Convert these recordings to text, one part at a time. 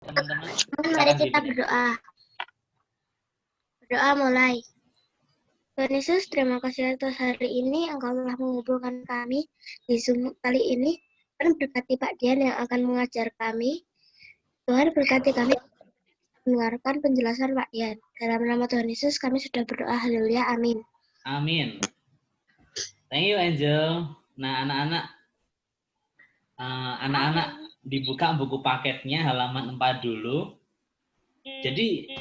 Teman-teman, Mari silakan kita dimulai. berdoa. Berdoa mulai. Tuhan Yesus, terima kasih atas hari ini Engkau telah mengumpulkan kami di Zoom kali ini. Tuhan berkati Pak Dian yang akan mengajar kami. Tuhan berkati kami mendengarkan penjelasan Pak Dian. Dalam nama Tuhan Yesus kami sudah berdoa. Haleluya. Amin. Amin. Thank you, Angel. Nah, anak-anak dibuka buku paketnya halaman 4 dulu. Jadi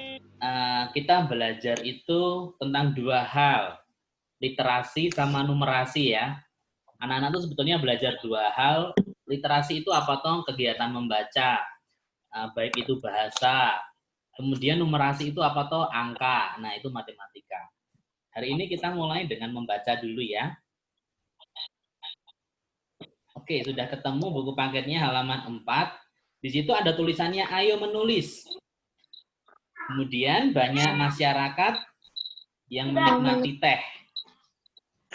kita belajar itu tentang dua hal, literasi sama numerasi ya. Anak-anak tuh sebetulnya belajar dua hal. Literasi itu apa toh? Kegiatan membaca, baik itu bahasa. Kemudian numerasi itu apa toh? Angka. Nah, itu matematika. Hari ini kita mulai dengan membaca dulu ya. Oke, sudah ketemu buku paketnya halaman 4. Di situ ada tulisannya ayo menulis. Kemudian banyak masyarakat yang menikmati teh.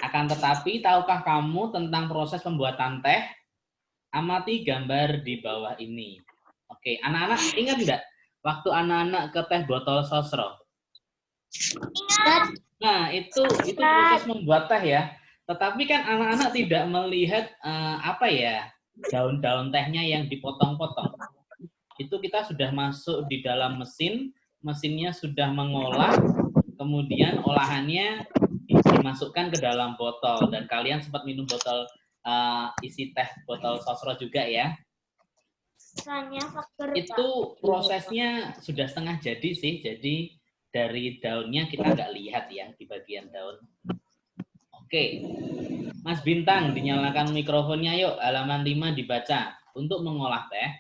Akan tetapi, tahukah kamu tentang proses pembuatan teh? Amati gambar di bawah ini. Oke, anak-anak ingat enggak waktu anak-anak ke teh botol sosro? Nah, itu proses membuat teh ya. Tetapi kan anak-anak tidak melihat daun-daun tehnya yang dipotong-potong. Itu kita sudah masuk di dalam mesin, mesinnya sudah mengolah, kemudian olahannya dimasukkan ke dalam botol, dan kalian sempat minum botol isi teh botol sosro juga ya. Itu prosesnya sudah setengah jadi sih, jadi dari daunnya kita nggak lihat ya di bagian daun. Oke, Mas Bintang dinyalakan mikrofonnya, yuk halaman 5 dibaca. Untuk mengolah teh.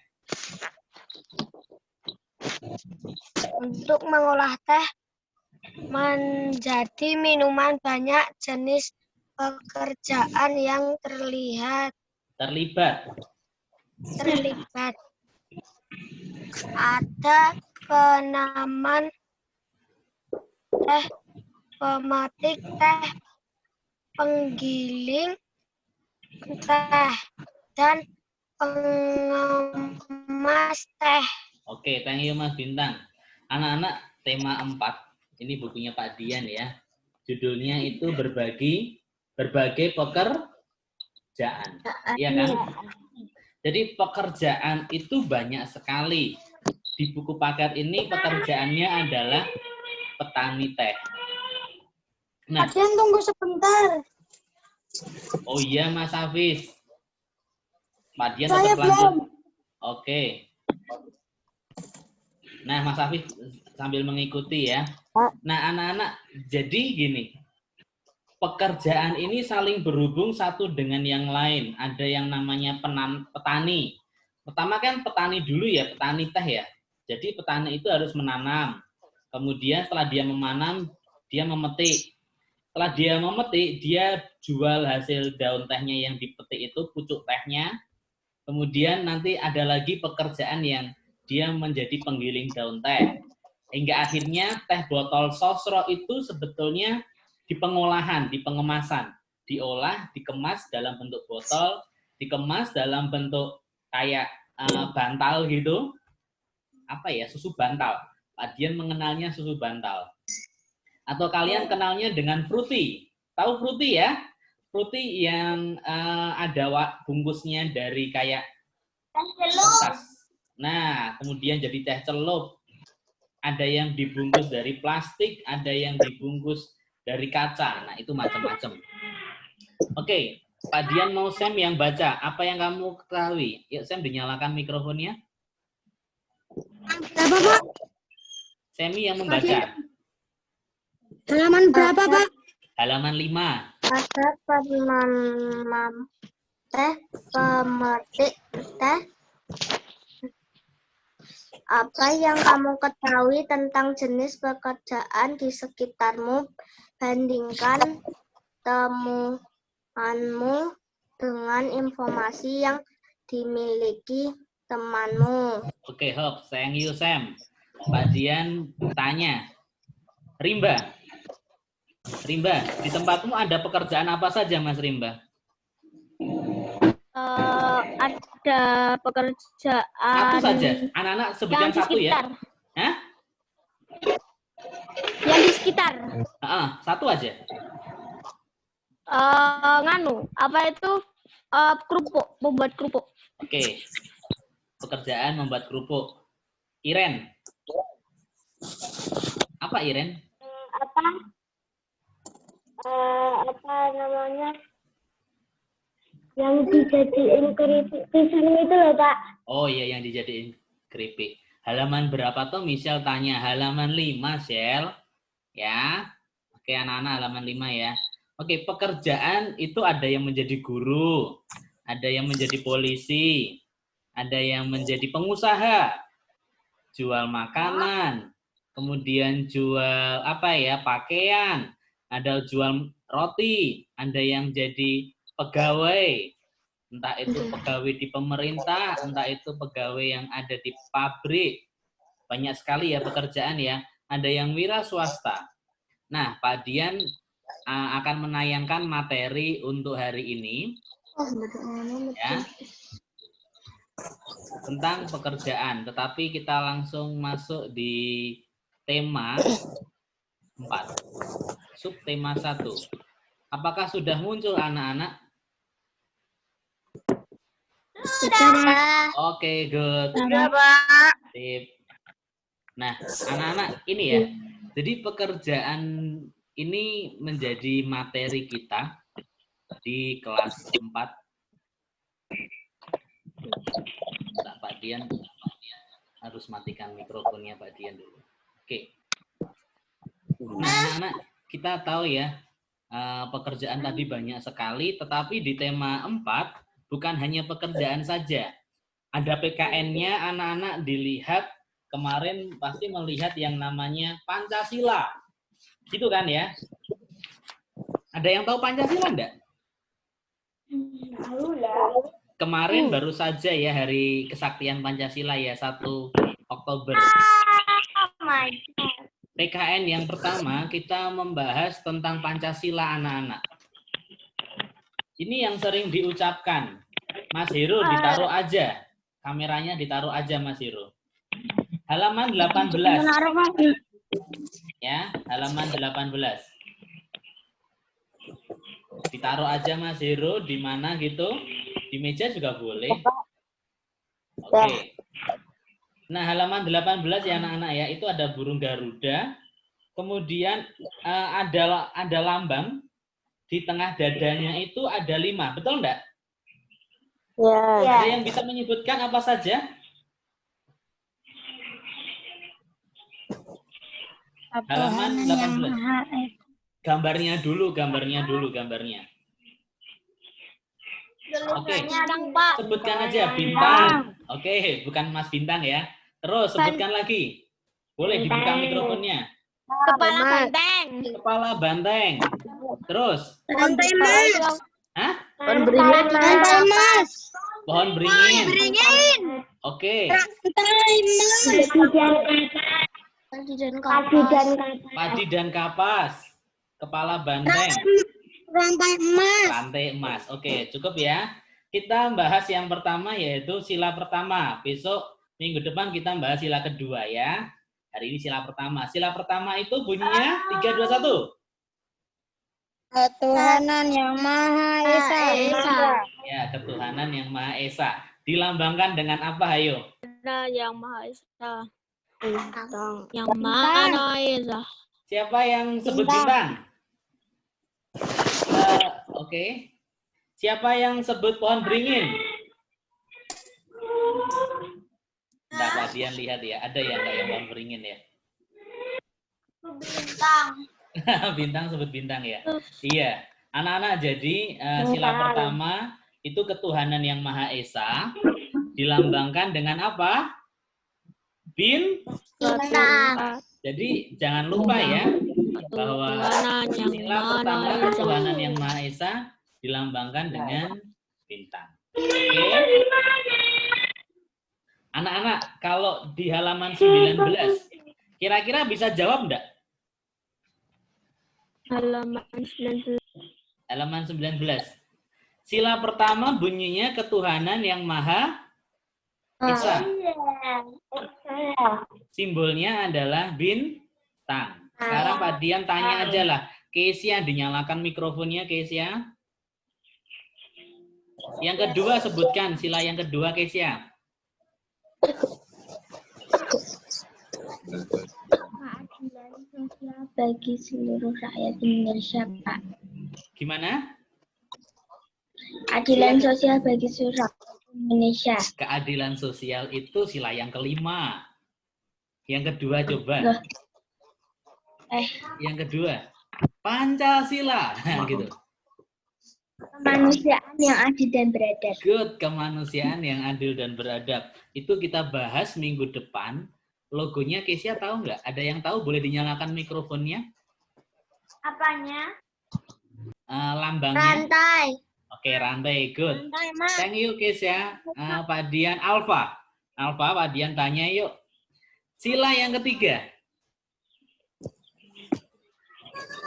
Untuk mengolah teh menjadi minuman banyak jenis pekerjaan yang terlibat. Ada penanaman teh, pemetik teh, penggiling teh, dan pengemas teh. Oke, thank you Mas Bintang. Anak-anak, tema 4, ini bukunya Pak Dian ya. Judulnya itu berbagai pekerjaan. Iya kan? Jadi pekerjaan itu banyak sekali. Di buku paket ini pekerjaannya adalah petani teh. Nah, Pak Dian tunggu sebentar. Oh iya Mas Hafiz. Pak Dian Saya tetap lanjut. belum. Oke. Nah, Mas Hafiz sambil mengikuti ya. Nah, anak-anak, jadi gini. Pekerjaan ini saling berhubung satu dengan yang lain. Ada yang namanya petani. Pertama kan petani dulu ya, petani teh ya. Jadi petani itu harus menanam. Kemudian setelah dia memanam, dia memetik. Setelah dia memetik, dia jual hasil daun tehnya yang dipetik itu, pucuk tehnya. Kemudian nanti ada lagi pekerjaan yang dia menjadi penggiling daun teh. Hingga akhirnya teh botol sosro itu sebetulnya di pengolahan, di pengemasan. Diolah, dikemas dalam bentuk botol, dikemas dalam bentuk kayak bantal gitu. Apa ya, susu bantal. Pak Dian mengenalnya susu bantal. Atau kalian kenalnya dengan fruity. Tahu fruity ya? Fruity yang ada bungkusnya dari kayak kertas. Nah, kemudian jadi teh celup. Ada yang dibungkus dari plastik, ada yang dibungkus dari kaca. Nah, itu macam-macam. Oke, Pak Dian mau Sam yang baca. Apa yang kamu ketahui? Yuk, Sam dinyalakan mikrofonnya. Berapa, Pak? Semi yang membaca. Halaman berapa, Pak? Halaman 5. Ada penanam teh, pemetik teh. Apa yang kamu ketahui tentang jenis pekerjaan di sekitarmu? Bandingkan temuanmu dengan informasi yang dimiliki temanmu. Oke, Hop. Thank you, Sam. Pak Dian tanya. Rimba, di tempatmu ada pekerjaan apa saja, Mas Rimba? Ada pekerjaan. Satu saja. Anak-anak sebutkan satu ya. Hah? Yang di sekitar. Satu aja. Apa itu? Kerupuk, membuat kerupuk. Oke. Pekerjaan membuat kerupuk. Iren. Apa Iren? Apa namanya? Yang dijadiin keripik pisang itu loh, Pak. Oh iya, yang dijadiin keripik. Halaman berapa tuh? Michelle tanya. Halaman 5, Shell. Ya. Oke, anak-anak halaman 5 ya. Oke, pekerjaan itu ada yang menjadi guru, ada yang menjadi polisi, ada yang menjadi pengusaha, jual makanan, kemudian jual pakaian, ada jual roti, ada yang jadi pegawai, entah itu pegawai di pemerintah, entah itu pegawai yang ada di pabrik. Banyak sekali ya pekerjaan ya. Ada yang wira swasta. Nah, Pak Dian akan menayangkan materi untuk hari ini ya, tentang pekerjaan. Tetapi kita langsung masuk di tema 4. Subtema 1. Apakah sudah muncul anak-anak? Sudah. Oke, good. Sudah, Pak. Sip. Nah, anak-anak ini ya. Jadi pekerjaan ini menjadi materi kita di kelas 4. Nah, Pak Dian harus matikan mikrofonnya Pak Dian dulu. Oke. Nah, anak-anak, kita tahu ya, pekerjaan tadi banyak sekali, tetapi di tema 4 bukan hanya pekerjaan saja. Ada PKN-nya, anak-anak dilihat, kemarin pasti melihat yang namanya Pancasila. Gitu kan ya? Ada yang tahu Pancasila enggak? Kemarin baru saja ya hari kesaktian Pancasila ya, 1 Oktober. PKN yang pertama kita membahas tentang Pancasila anak-anak. Ini yang sering diucapkan. Mas Heru ditaruh aja. Kameranya ditaruh aja Mas Heru. Halaman 18. Ya, halaman 18. Ditaruh aja Mas Heru di mana gitu. Di meja juga boleh. Oke. Nah, halaman 18 ya anak-anak ya, itu ada burung Garuda. Kemudian ada lambang di tengah dadanya itu ada 5. Betul enggak? Ya. Ada yang bisa menyebutkan apa saja? Halaman 18. Gambarnya dulu. Oke. Sebutkan aja bintang. Oke, bukan Mas Bintang ya. Terus sebutkan lagi. Boleh dibuka mikrofonnya. Kepala banteng. Terus? Rantai Mas. Hah? Pohon beringin. Pohon beringin. Oke. Padi dan kapas. Kepala banteng. Rantai emas. Oke, cukup ya. Kita bahas yang pertama yaitu sila pertama. Besok minggu depan kita bahas sila kedua ya. Hari ini sila pertama. Sila pertama itu bunyinya 3, 2, 1. Ketuhanan yang Maha Esa. Ya, ketuhanan yang Maha Esa. Dilambangkan dengan apa, ayo? Yang Maha Esa. Yang Maha Esa. Siapa yang sebut bintang? Oke. Siapa yang sebut pohon beringin? Nah, Pak Dian lihat ya, ada yang nggak yang pohon beringin ya? Bintang. Bintang sebut bintang ya? Iya. Anak-anak, jadi sila pertama itu ketuhanan yang Maha Esa dilambangkan dengan apa? Bintang. Jadi jangan lupa ya bahwa sila pertama ketuhanan yang Maha Esa dilambangkan dengan bintang. Oke. Anak-anak, kalau di halaman 19 kira-kira bisa jawab enggak? Halaman 19. Halaman 19. Sila pertama bunyinya ketuhanan yang Maha Esa. Simbolnya adalah bintang. Sekarang Pak Dian tanya aja lah. Kesia, dinyalakan mikrofonnya, Kesia. Yang kedua sebutkan sila yang kedua, Kesia. Keadilan sosial bagi seluruh rakyat Indonesia, Pak. Gimana? Keadilan sosial bagi seluruh rakyat Indonesia. Keadilan sosial itu sila yang kelima. Yang kedua coba. Loh. Yang kedua, Pancasila. Gitu. Kemanusiaan yang adil dan beradab. Good, kemanusiaan yang adil dan beradab. Itu kita bahas minggu depan. Logonya Kesia tahu nggak? Ada yang tahu? Boleh dinyalakan mikrofonnya? Apanya? Lambangnya. Rantai. Oke, rantai. Good. Rantai, Mak. Thank you, Kesia. Pak Dian, Alfa. Alfa, Pak Dian tanya yuk. Sila yang ketiga.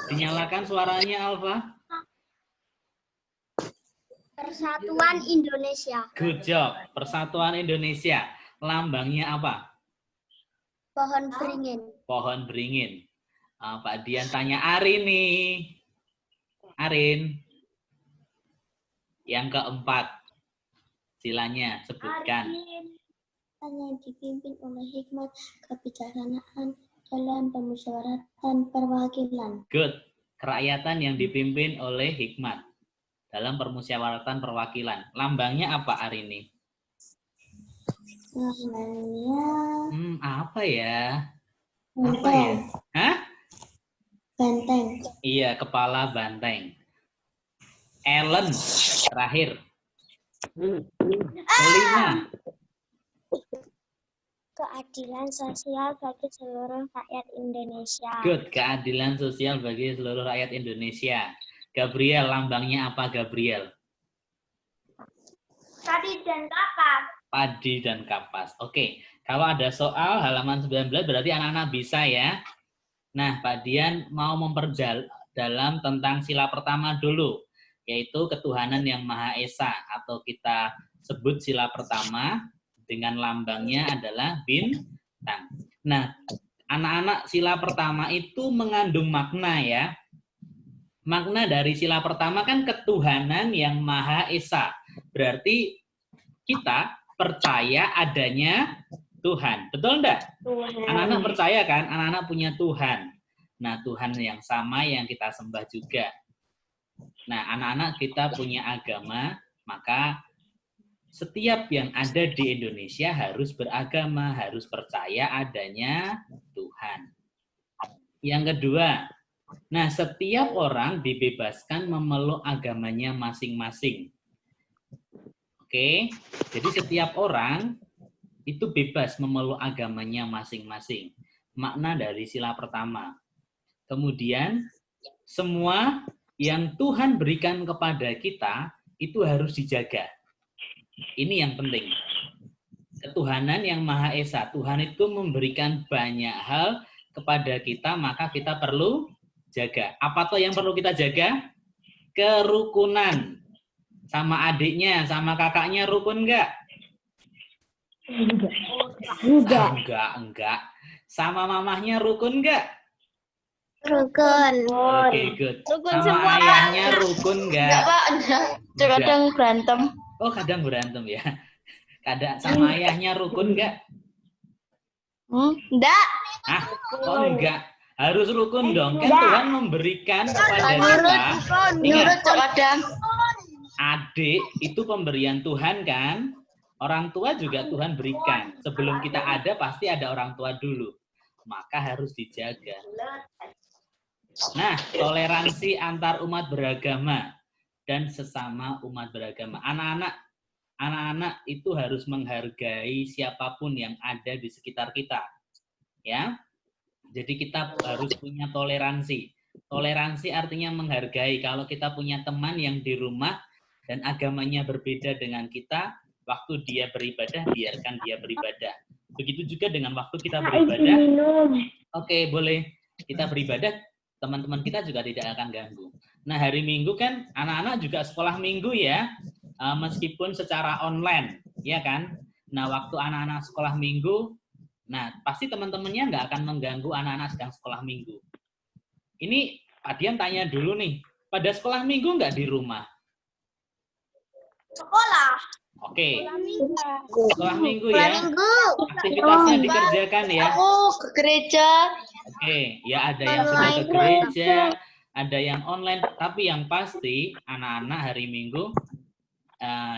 Dinyalakan suaranya, Alfa. Persatuan Indonesia. Good job. Persatuan Indonesia. Lambangnya apa? Pohon beringin. Pohon beringin. Pak Dian tanya Arin nih. Arin. Yang keempat. Silanya sebutkan. Hanya dipimpin oleh hikmat kebijaksanaan dalam permusyawaratan perwakilan. Good. Kerakyatan yang dipimpin oleh hikmat dalam permusyawaratan perwakilan. Lambangnya apa hari ini? Lambangnya apa ya? banteng. Apa ya? Hah? Banteng. Iya, kepala banteng. Ellen terakhir. Kelima. Keadilan sosial bagi seluruh rakyat Indonesia. Good, keadilan sosial bagi seluruh rakyat Indonesia. Gabriel, lambangnya apa Gabriel? Padi dan kapas. Padi dan kapas. Oke, kalau ada soal halaman 19 berarti anak-anak bisa ya. Nah, Pak Dian mau memperdalam tentang sila pertama dulu, yaitu ketuhanan yang Maha Esa, atau kita sebut sila pertama dengan lambangnya adalah bintang. Nah, anak-anak, sila pertama itu mengandung makna ya. Makna dari sila pertama kan ketuhanan yang Maha Esa. Berarti kita percaya adanya Tuhan. Betul enggak? Anak-anak percaya kan? Anak-anak punya Tuhan. Nah, Tuhan yang sama yang kita sembah juga. Nah, anak-anak kita punya agama, maka setiap yang ada di Indonesia harus beragama, harus percaya adanya Tuhan. Yang kedua, nah, setiap orang dibebaskan memeluk agamanya masing-masing. Oke, jadi setiap orang itu bebas memeluk agamanya masing-masing. Makna dari sila pertama. Kemudian, semua yang Tuhan berikan kepada kita itu harus dijaga. Ini yang penting. Ketuhanan yang Maha Esa. Tuhan itu memberikan banyak hal kepada kita, maka kita perlu jaga. Apa tuh yang perlu kita jaga? Kerukunan. Sama adiknya, sama kakaknya rukun enggak? Enggak. Sama mamahnya rukun enggak? Rukun. Oke, good. Rukun sama semua. ayahnya rukun enggak? Enggak, Pak. Kadang berantem. Oh, kadang berantem ya. Kadang sama ayahnya rukun enggak? Enggak. Ah, kok enggak? Harus rukun dong. Kan Tuhan memberikan kepada kita. Ingat, kadang. adik itu pemberian Tuhan kan? Orang tua juga Tuhan berikan. Sebelum kita ada, pasti ada orang tua dulu. Maka harus dijaga. Nah, toleransi antar umat beragama dan sesama umat beragama. Anak-anak itu harus menghargai siapapun yang ada di sekitar kita. Ya. Jadi kita harus punya toleransi. Toleransi artinya menghargai. Kalau kita punya teman yang di rumah dan agamanya berbeda dengan kita, waktu dia beribadah, biarkan dia beribadah. Begitu juga dengan waktu kita beribadah. Oke, boleh kita beribadah. teman-teman kita juga tidak akan ganggu. Nah, hari Minggu kan anak-anak juga sekolah Minggu ya, meskipun secara online, ya kan? Nah, waktu anak-anak sekolah Minggu, nah pasti teman-temannya nggak akan mengganggu anak-anak sedang sekolah Minggu. Ini Pak Dian tanya dulu nih, pada sekolah Minggu nggak di rumah? Sekolah. Oke, sekolah Minggu ya. Minggu. Aktivitasnya dikerjakan ya. Aku ke gereja. Oke, ya ada yang sudah ke gereja, ada yang online, tapi yang pasti anak-anak hari Minggu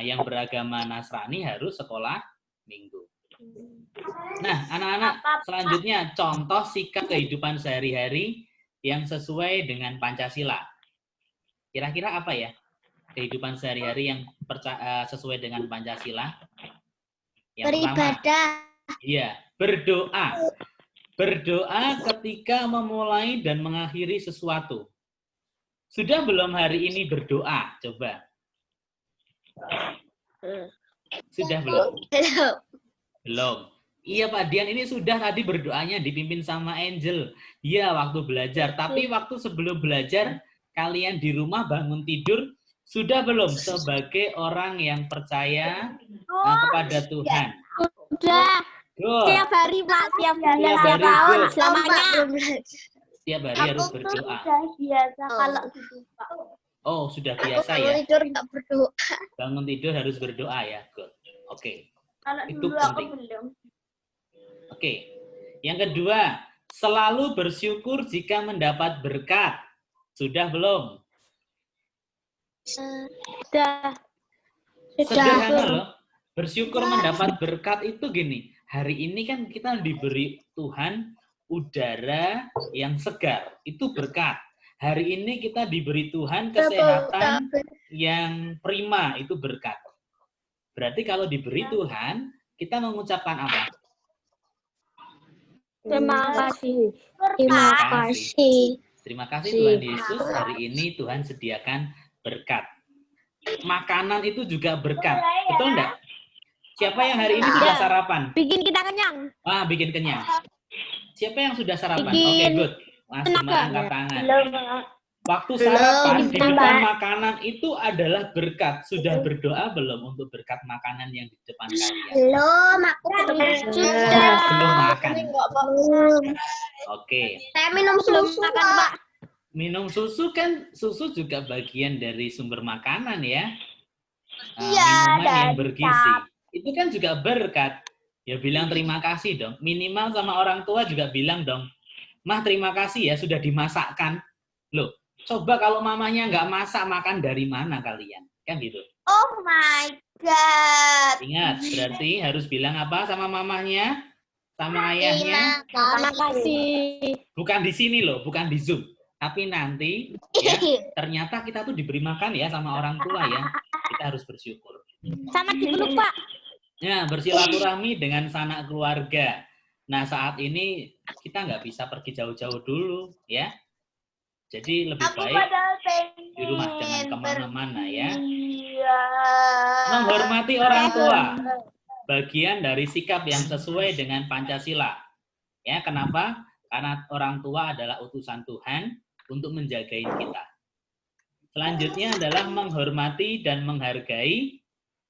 yang beragama Nasrani harus sekolah Minggu. Nah, anak-anak, selanjutnya contoh sikap kehidupan sehari-hari yang sesuai dengan Pancasila. Kira-kira apa ya? Kehidupan sehari-hari yang sesuai dengan Pancasila. Yang Beribadah. Iya, berdoa. Berdoa ketika memulai dan mengakhiri sesuatu. Sudah belum hari ini berdoa? Coba. Sudah belum? Belum. Iya Pak Dian, ini sudah tadi berdoanya dipimpin sama Angel. Iya, waktu belajar. Tapi waktu sebelum belajar, kalian di rumah bangun tidur, sudah belum sebagai orang yang percaya kepada Tuhan? Udah. Good. Setiap hari, Pak. Setiap hari. Setiap hari, good. Selamanya. Setiap hari harus berdoa. Sudah biasa kalau gitu, Pak. Oh, sudah biasa ya? Bangun tidur nggak berdoa. Bangun tidur harus berdoa ya? Good. Oke. Kalau Itu dulu aku penting. belum. Oke. Yang kedua, selalu bersyukur jika mendapat berkat. Sudah belum? Sudah. Sederhana loh. Bersyukur mendapat berkat itu gini. Hari ini kan kita diberi Tuhan udara yang segar. Itu berkat. Hari ini kita diberi Tuhan kesehatan yang prima. Itu berkat. Berarti kalau diberi Tuhan, kita mengucapkan apa? Terima kasih. Terima kasih. Terima kasih Tuhan Yesus, hari ini Tuhan sediakan berkat. Makanan itu juga berkat, betul enggak? Siapa yang hari ini sudah sarapan? Bikin kita kenyang. Ah, bikin kenyang. Siapa yang sudah sarapan? Bikin Oke, good. Mas Gemma angkat tangan. Belum. Waktu sarapan di Belum. depan makanan itu adalah berkat. Sudah berdoa belum untuk berkat makanan yang di depan kalian? Belum, aku Sudah. Belum makan. belum. Oke. Saya minum susu, Makan, Pak. Minum susu kan, susu juga bagian dari sumber makanan ya. Iya, Minuman yang dan bergizi. Itu kan juga berkat. Ya bilang terima kasih dong. Minimal sama orang tua juga bilang dong, Mah terima kasih ya sudah dimasakkan. Loh, coba kalau mamanya nggak masak, makan dari mana kalian? Kan gitu. Oh my God. Ingat, berarti harus bilang apa sama mamanya? Sama ayahnya? Terima kasih. Bukan di sini loh, bukan di Zoom. Tapi nanti ya, ternyata kita tuh diberi makan ya sama orang tua ya. Kita harus bersyukur. Sama dipeluk, Pak. Ya, bersilaturahmi dengan sanak keluarga. Nah, saat ini kita nggak bisa pergi jauh-jauh dulu ya. Jadi lebih baik di rumah, jangan kemana-mana ya. Iya. Menghormati orang tua. Bagian dari sikap yang sesuai dengan Pancasila. Ya, kenapa? Karena orang tua adalah utusan Tuhan untuk menjagain kita. Selanjutnya adalah menghormati dan menghargai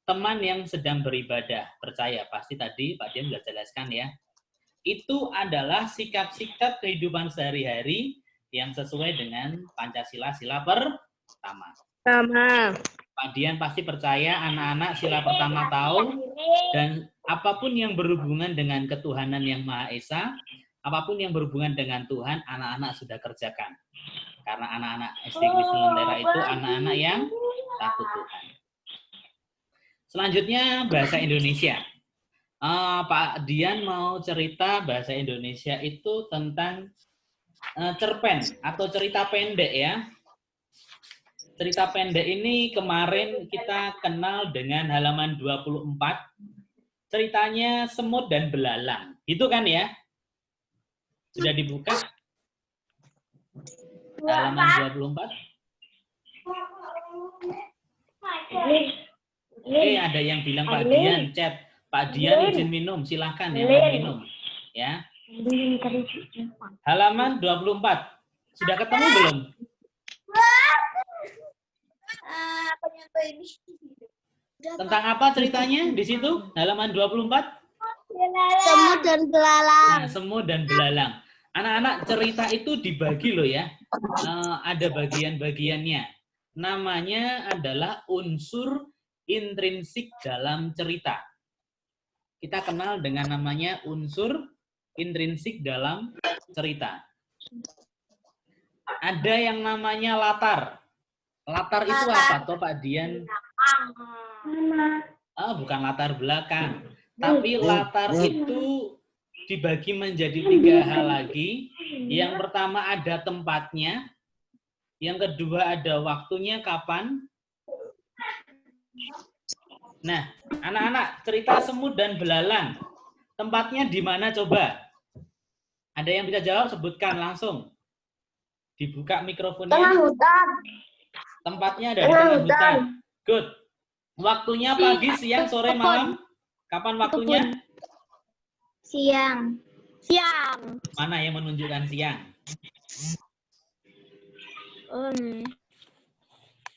teman yang sedang beribadah. Percaya, pasti tadi Pak Dian sudah jelaskan ya. Itu adalah sikap-sikap kehidupan sehari-hari yang sesuai dengan Pancasila sila pertama. Sama. Pak Dian pasti percaya anak-anak sila pertama tahu, dan apapun yang berhubungan dengan ketuhanan yang Maha Esa, apapun yang berhubungan dengan Tuhan, anak-anak sudah kerjakan. Karena anak-anak SD Kristen Lentera itu anak-anak yang takut Tuhan. Selanjutnya bahasa Indonesia. Pak Dian mau cerita bahasa Indonesia itu tentang cerpen atau cerita pendek ya. Cerita pendek ini kemarin kita kenal dengan halaman 24. Ceritanya Semut dan Belalang. Itu kan ya? Sudah dibuka? Halaman 24. Ada yang bilang Pak Dian chat. Pak Dian izin minum, silahkan ya minum. Ya. Halaman 24. Sudah ketemu belum? Tentang apa ceritanya di situ? Halaman 24? Semut dan belalang. Nah, semut dan belalang. Anak-anak, cerita itu dibagi loh ya. Ada bagian-bagiannya. Namanya adalah unsur intrinsik dalam cerita. Kita kenal dengan namanya unsur intrinsik dalam cerita. Ada yang namanya latar. Latar itu apa toh Pak Dian? Bukan latar belakang. Tapi latar itu dibagi menjadi 3 hal lagi. Yang pertama ada tempatnya. Yang kedua ada waktunya kapan. Nah, anak-anak, cerita semut dan belalang. Tempatnya di mana coba? Ada yang bisa jawab? Sebutkan langsung. Dibuka mikrofonnya. Tengah hutan. Tempatnya ada di tengah hutan. Good. Waktunya pagi, siang, sore, malam? Kapan waktunya? Siang. Siang. Mana yang menunjukkan siang?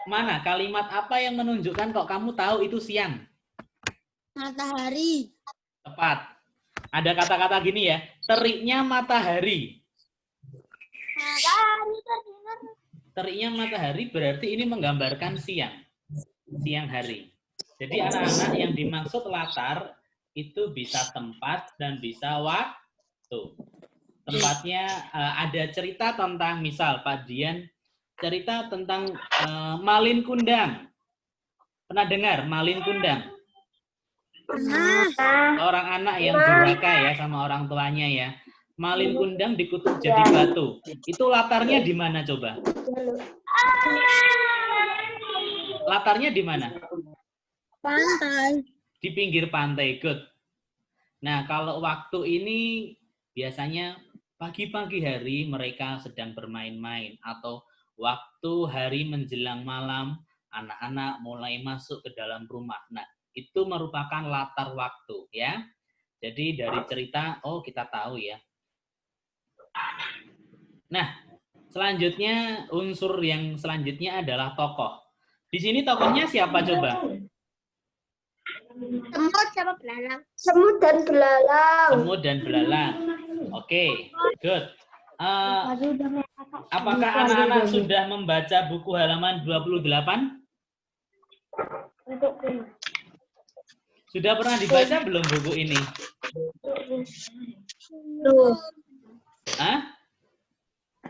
Mana? Kalimat apa yang menunjukkan kok kamu tahu itu siang? Matahari. Tepat. Ada kata-kata gini ya. Teriknya matahari. Teriknya matahari berarti ini menggambarkan siang. Siang hari. Jadi anak-anak yang dimaksud latar itu bisa tempat dan bisa waktu. Tempatnya ada cerita tentang, misal Pak Dian cerita tentang Malin Kundang. Pernah dengar Malin Kundang? Orang anak yang durhaka ya sama orang tuanya ya. Malin Kundang dikutuk jadi batu. Itu latarnya di mana coba? Latarnya di mana? Pantai. Di pinggir pantai. Good. Nah, kalau waktu ini biasanya pagi-pagi hari mereka sedang bermain-main, atau waktu hari menjelang malam anak-anak mulai masuk ke dalam rumah. Nah, itu merupakan latar waktu ya. Jadi dari cerita, oh kita tahu ya. Nah, selanjutnya unsur yang selanjutnya adalah tokoh. Di sini tokohnya siapa coba? Semut sama belalang. Semut dan belalang. Semut dan belalang. Oke, good. Apakah anak-anak sudah membaca buku halaman 28? Sudah pernah dibaca belum buku ini? Belum. Hah?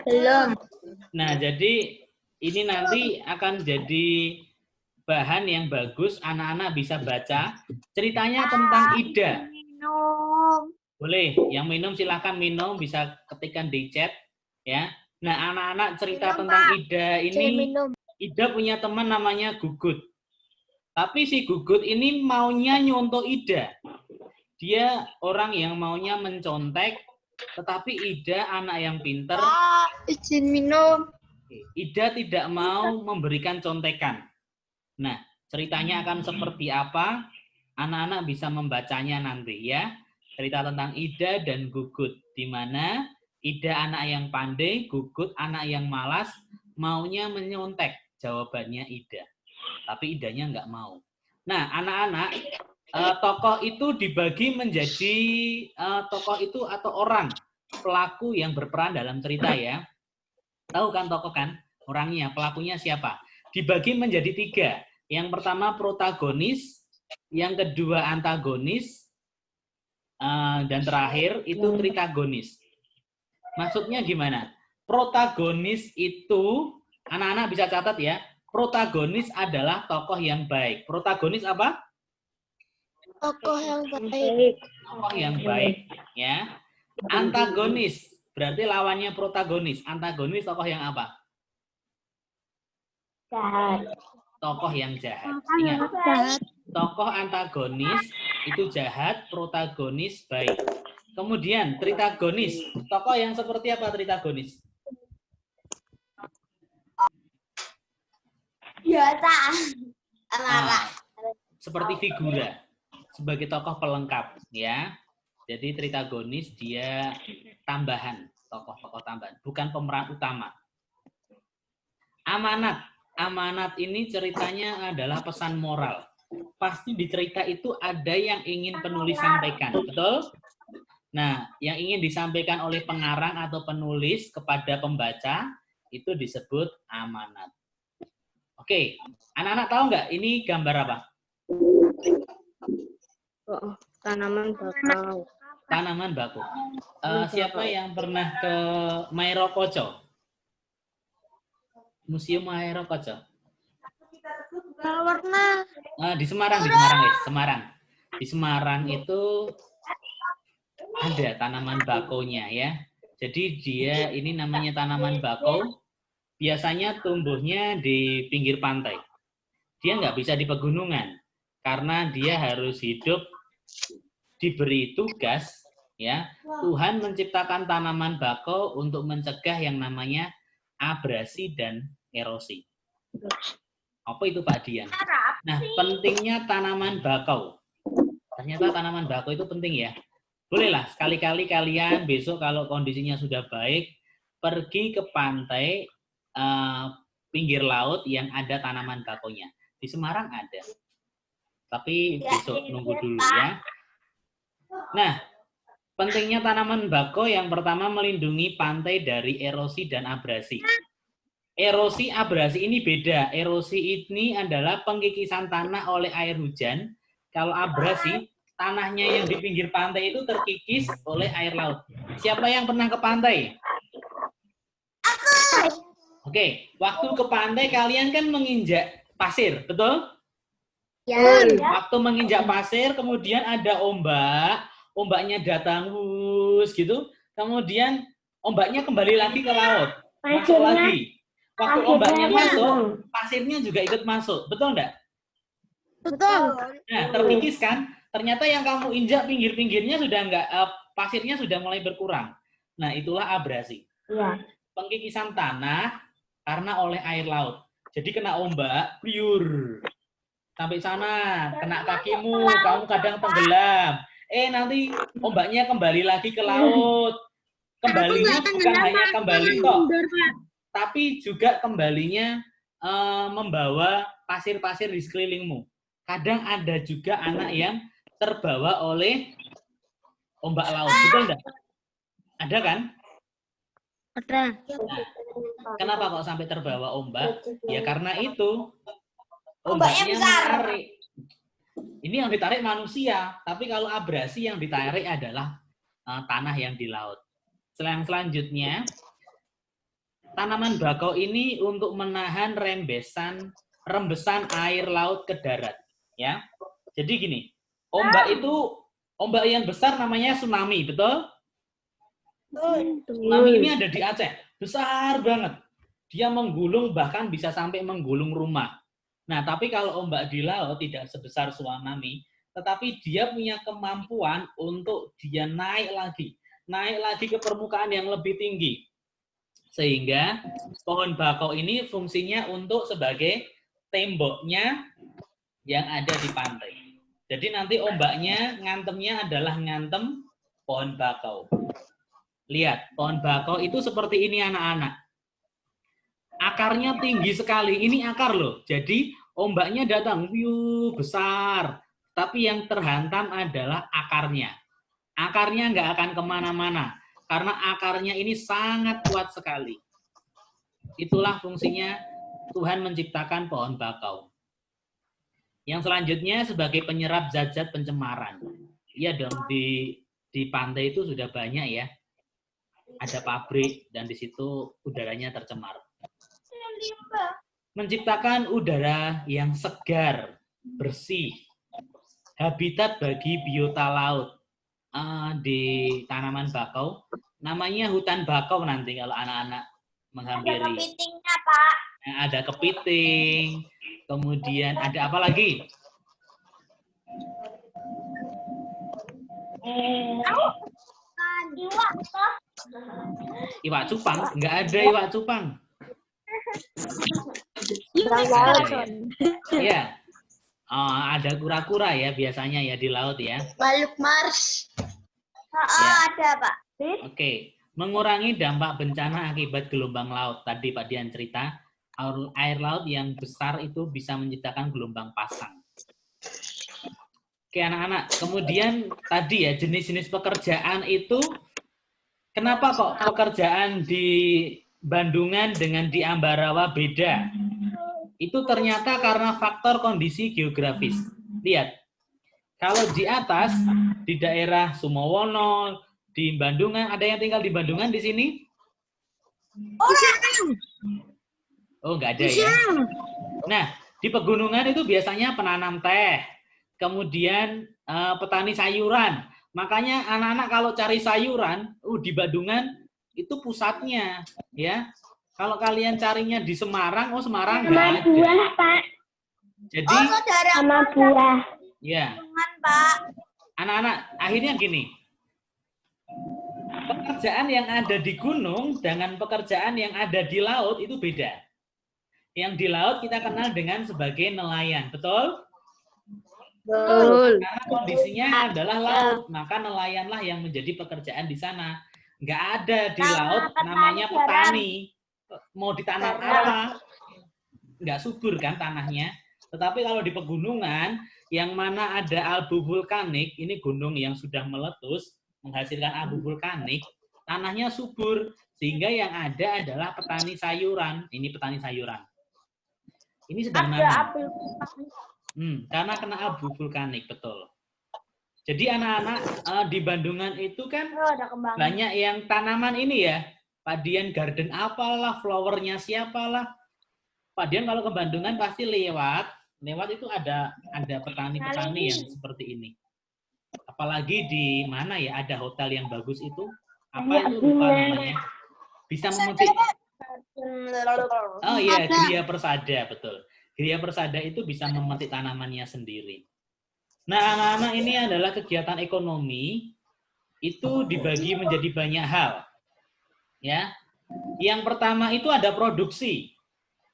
Belum. Nah, jadi ini nanti akan jadi bahan yang bagus, anak-anak bisa baca. Ceritanya tentang Ida. Minum. Boleh, yang minum silahkan minum, bisa ketikkan di chat ya. Nah, anak-anak cerita tentang Ida ini, Ida punya teman namanya Gugut. Tapi si Gugut ini maunya nyontoh Ida. Dia orang yang maunya mencontek, tetapi Ida anak yang pinter. Izin minum. Ida tidak mau memberikan contekan. Nah, ceritanya akan seperti apa? Anak-anak bisa membacanya nanti ya. Cerita tentang Ida dan Gugut, di mana Ida anak yang pandai, Gugut anak yang malas, maunya menyontek jawabannya Ida. Tapi Idanya nggak mau. Nah, anak-anak, tokoh itu dibagi menjadi tokoh itu atau orang, pelaku yang berperan dalam cerita ya. Tahu kan tokoh kan? Orangnya, pelakunya siapa? Dibagi menjadi 3. Yang pertama protagonis, yang kedua antagonis, dan terakhir itu tritagonis. Maksudnya gimana? Protagonis itu, anak-anak bisa catat ya, protagonis adalah tokoh yang baik. Protagonis apa? Tokoh yang baik. Tokoh yang baik, ya. Antagonis, berarti lawannya protagonis. Antagonis tokoh yang apa? Jahat. Tokoh yang jahat. Ingat, tokoh antagonis itu jahat, protagonis baik. Kemudian tritagonis, tokoh yang seperti apa tritagonis? Biasa. Seperti figura, sebagai tokoh pelengkap, ya. Jadi tritagonis dia tambahan, tokoh-tokoh tambahan, bukan pemeran utama. Amanat. Amanat ini ceritanya adalah pesan moral. Pasti di cerita itu ada yang ingin penulis sampaikan, betul? Nah, yang ingin disampaikan oleh pengarang atau penulis kepada pembaca itu disebut amanat. Oke, anak-anak tahu nggak ini gambar apa? Tanaman bakau. Tanaman bakau. Siapa yang pernah ke Mairokocho? Museum Mairokocho? Warna. Di Semarang, guys. Di Semarang itu ada tanaman bakonya ya. Jadi dia ini namanya tanaman bakau. Biasanya tumbuhnya di pinggir pantai. Dia nggak bisa di pegunungan karena dia harus hidup diberi tugas ya. Tuhan menciptakan tanaman bakau untuk mencegah yang namanya abrasi dan erosi. Apa itu Pak Dian? Nah, pentingnya tanaman bakau. Ternyata tanaman bakau itu penting ya. Bolehlah sekali-kali kalian besok kalau kondisinya sudah baik pergi ke pantai pinggir laut yang ada tanaman bakaunya. Di Semarang ada. Tapi besok nunggu dulu ya. Nah, pentingnya tanaman bakau yang pertama melindungi pantai dari erosi dan abrasi. Erosi abrasi ini beda. Erosi ini adalah pengkikisan tanah oleh air hujan. Kalau abrasi, tanahnya yang di pinggir pantai itu terkikis oleh air laut. Siapa yang pernah ke pantai? Oke, waktu ke pantai kalian kan menginjak pasir, betul? Ya. Waktu menginjak pasir, kemudian ada ombak, ombaknya datang gitu, kemudian ombaknya kembali lagi ke laut, masuk lagi. Waktu ombaknya masuk, pasirnya juga ikut masuk, betul enggak? Betul. Nah, terkikis kan? Ternyata yang kamu injak pinggir-pinggirnya sudah enggak, pasirnya sudah mulai berkurang. Nah, itulah abrasi. Ya. Pengkikisan tanah karena oleh air laut. Jadi kena ombak, biur. Sampai sana, kena kakimu, kamu kadang tenggelam. Nanti ombaknya kembali lagi ke laut. Kembalinya bukan hanya kembali kok, tapi juga kembalinya membawa pasir-pasir di sekelilingmu. Kadang ada juga anak yang terbawa oleh ombak laut, betul enggak? Ada kan? Ada. Nah, kenapa kok sampai terbawa ombak? Ya karena itu ombaknya menarik. Ini yang ditarik manusia, tapi kalau abrasi yang ditarik adalah tanah yang di laut. Selanjutnya, tanaman bakau ini untuk menahan rembesan air laut ke darat, ya. Jadi gini, ombak yang besar namanya tsunami, betul? Tsunami ini ada di Aceh, besar banget. Dia menggulung bahkan bisa sampai menggulung rumah. Nah, tapi kalau ombak di laut tidak sebesar tsunami, tetapi dia punya kemampuan untuk dia naik lagi ke permukaan yang lebih tinggi. Sehingga pohon bakau ini fungsinya untuk sebagai temboknya yang ada di pantai. Jadi nanti ombaknya ngantemnya adalah ngantem pohon bakau. Lihat, pohon bakau itu seperti ini anak-anak. Akarnya tinggi sekali. Ini akar loh. Jadi ombaknya datang, besar. Tapi yang terhantam adalah akarnya. Akarnya nggak akan kemana-mana. Karena akarnya ini sangat kuat sekali. Itulah fungsinya Tuhan menciptakan pohon bakau. Yang selanjutnya sebagai penyerap zat-zat pencemaran. Iya dong, di pantai itu sudah banyak ya. Ada pabrik dan di situ udaranya tercemar. Menciptakan udara yang segar, bersih, habitat bagi biota laut di tanaman bakau. Namanya hutan bakau nanti kalau anak-anak menghampiri. Ada kepitingnya, Pak. Ada kepiting, kemudian ada apa lagi? Iwak cupang? Enggak ada iwak cupang. Iya. Ada kura-kura ya biasanya ya di laut ya. Makhluk Mars. Ya. Ada, Pak. Oke. Mengurangi dampak bencana akibat gelombang laut. Tadi Pak Dian cerita. Air laut yang besar itu bisa menciptakan gelombang pasang. Oke anak-anak, kemudian tadi ya jenis-jenis pekerjaan itu, kenapa kok pekerjaan di Bandungan dengan di Ambarawa beda? Itu ternyata karena faktor kondisi geografis. Lihat, kalau di atas, di daerah Sumowono, di Bandungan, ada yang tinggal di Bandungan di sini? Oh, nggak ada ya. Nah, di pegunungan itu biasanya penanam teh, kemudian petani sayuran. Makanya anak-anak kalau cari sayuran, di Bandungan itu pusatnya, ya. Kalau kalian carinya di Semarang, Semarang nggak ada. Buah, Pak. Jadi, Sama buah. ya. Pak. Anak-anak, akhirnya gini. Pekerjaan yang ada di gunung dengan pekerjaan yang ada di laut itu beda. Yang di laut kita kenal dengan sebagai nelayan, betul? Betul. Karena kondisinya adalah laut, maka nelayanlah yang menjadi pekerjaan di sana. Nggak ada di laut namanya petani. Mau ditanam apa? Nggak subur kan tanahnya. Tetapi kalau di pegunungan, yang mana ada abu vulkanik, ini gunung yang sudah meletus, menghasilkan abu vulkanik, tanahnya subur. Sehingga yang ada adalah petani sayuran. Ini petani sayuran. Ini sedang nanam. Karena kena abu vulkanik, betul. Jadi anak-anak di Bandungan itu kan banyak yang tanaman ini ya. Pak Dian garden apalah, flowernya siapalah. Pak Dian kalau ke Bandungan pasti lewat itu ada petani-petani yang seperti ini. Apalagi di mana ya ada hotel yang bagus itu. Apa itu lupa namanya. Bisa memetik. Oh iya, Gria Persada, betul. Gria Persada itu bisa memetik tanamannya sendiri. Nah, anak-anak ini adalah kegiatan ekonomi itu dibagi menjadi banyak hal. Ya. Yang pertama itu ada produksi.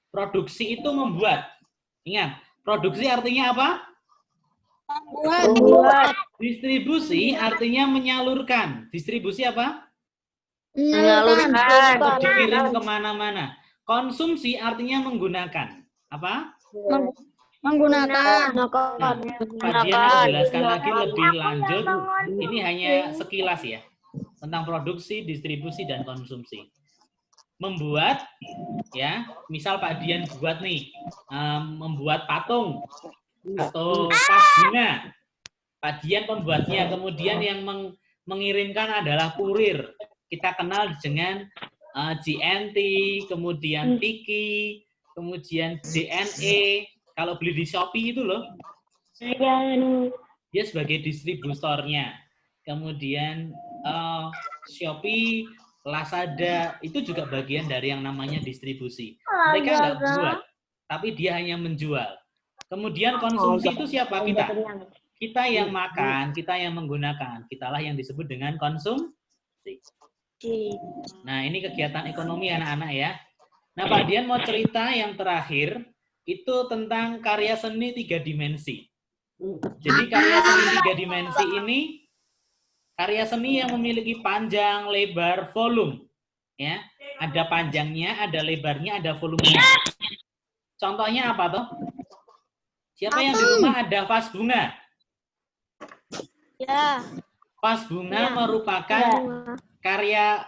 Produksi itu membuat. Ingat, produksi artinya apa? Membuat. Distribusi artinya menyalurkan. Distribusi apa? Menyalurkan. Dikirim kemana-mana. Konsumsi artinya menggunakan. Apa? Menggunakan. Nah, Pak Dian mau jelaskan lagi lebih lanjut. Ini hanya sekilas ya. Tentang produksi, distribusi, dan konsumsi. Membuat, ya, misal Pak Dian buat nih, membuat patung atau vas bunga. Pak Dian pembuatnya, kemudian yang mengirimkan adalah kurir. Kita kenal dengan GNT, kemudian Tiki, kemudian JNE. Kalau beli di Shopee itu loh, dia sebagai distributornya. Kemudian Shopee, Lazada, itu juga bagian dari yang namanya distribusi. Mereka nggak buat, tapi dia hanya menjual. Kemudian konsumsi itu siapa? Kita. Kita yang makan, kita yang menggunakan. Kitalah yang disebut dengan konsumsi. Nah, ini kegiatan ekonomi anak-anak ya. Nah, Pak Dian mau cerita yang terakhir, itu tentang karya seni 3 dimensi. Jadi karya seni 3 dimensi ini, karya seni yang memiliki panjang, lebar, volume. Ya, ada panjangnya, ada lebarnya, ada volumenya. Contohnya apa toh? Siapa yang di rumah ada vas bunga? Ya. Vas bunga merupakan karya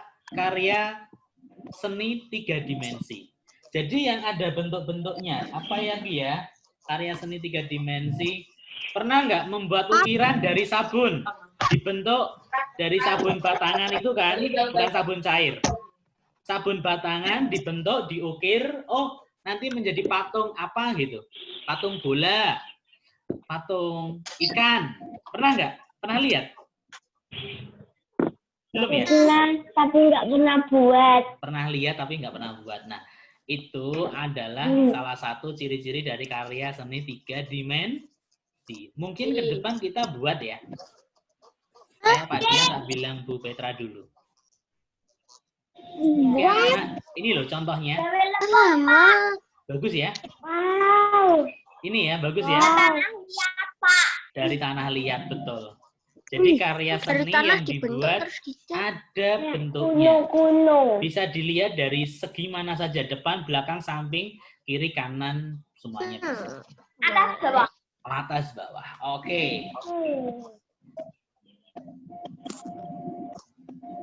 seni 3 dimensi. Jadi yang ada bentuk-bentuknya, apa ya Ki ya? Karya seni 3 dimensi. Pernah nggak membuat ukiran dari sabun? Dibentuk dari sabun batangan itu kan, bukan sabun cair. Sabun batangan dibentuk, diukir, nanti menjadi patung apa gitu. Patung bola, patung ikan. Pernah nggak? Pernah lihat? Belum ya? Pernah, tapi nggak pernah buat. Pernah lihat tapi nggak pernah buat. Nah, itu adalah salah satu ciri-ciri dari karya seni 3 dimensi. Mungkin ke depan kita buat ya. Saya Pak Dia nggak bilang Bu Petra dulu. Oke, anak, ini loh contohnya. Bagus ya? Wow. Ini ya, bagus ya? Dari tanah liat, betul. Jadi karya seni yang dibuat ada bentuknya. Bisa dilihat dari segi mana saja, depan, belakang, samping, kiri, kanan, semuanya bisa. Atas bawah. Atas, bawah. Oke.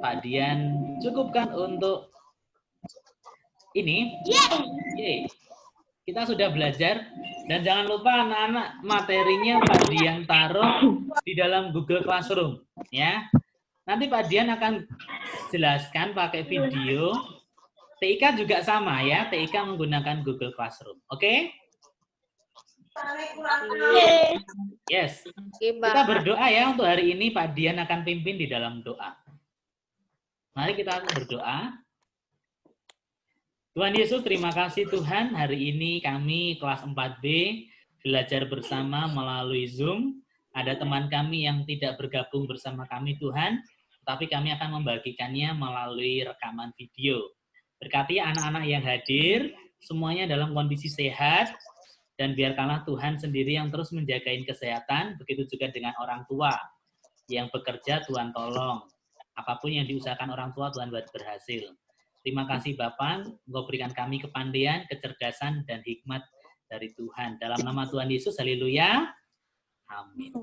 Pak Dian, cukupkan untuk ini? Yeay. Kita sudah belajar. Dan jangan lupa anak-anak, materinya Pak Dian taruh di dalam Google Classroom. Ya. Nanti Pak Dian akan jelaskan pakai video. TIK juga sama ya. TIK menggunakan Google Classroom. Oke? Yes. Kita berdoa ya untuk hari ini. Pak Dian akan pimpin di dalam doa. Mari kita berdoa. Tuhan Yesus, terima kasih Tuhan. Hari ini kami kelas 4B belajar bersama melalui Zoom. Ada teman kami yang tidak bergabung bersama kami Tuhan, tapi kami akan membagikannya melalui rekaman video. Berkati anak-anak yang hadir, semuanya dalam kondisi sehat, dan biarkanlah Tuhan sendiri yang terus menjagain kesehatan, begitu juga dengan orang tua yang bekerja, Tuhan tolong. Apapun yang diusahakan orang tua, Tuhan buat berhasil. Terima kasih Bapak, Engkau berikan kami kepandaian, kecerdasan, dan hikmat dari Tuhan. Dalam nama Tuhan Yesus, haleluya. Amin.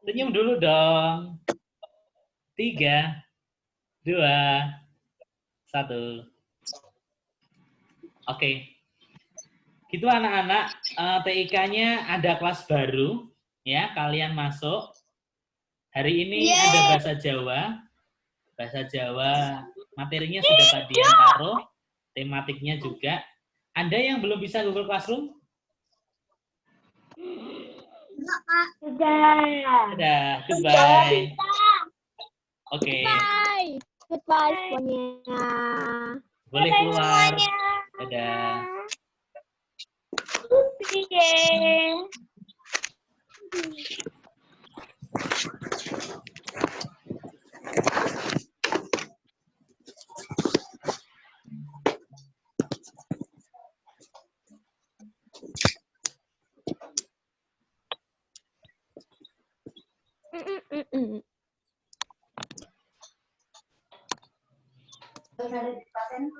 Senyum dulu dong. 3, 2, 1. Oke. Gitu anak-anak, TIK-nya ada kelas baru. Ya, kalian masuk. Hari ini ada bahasa Jawa. Bahasa Jawa, materinya sudah Pak Dian taruh, tematiknya juga. Ada yang belum bisa Google Classroom? Sudah, goodbye. Oke. Goodbye semuanya. Boleh keluar. Dadah. Dari pasien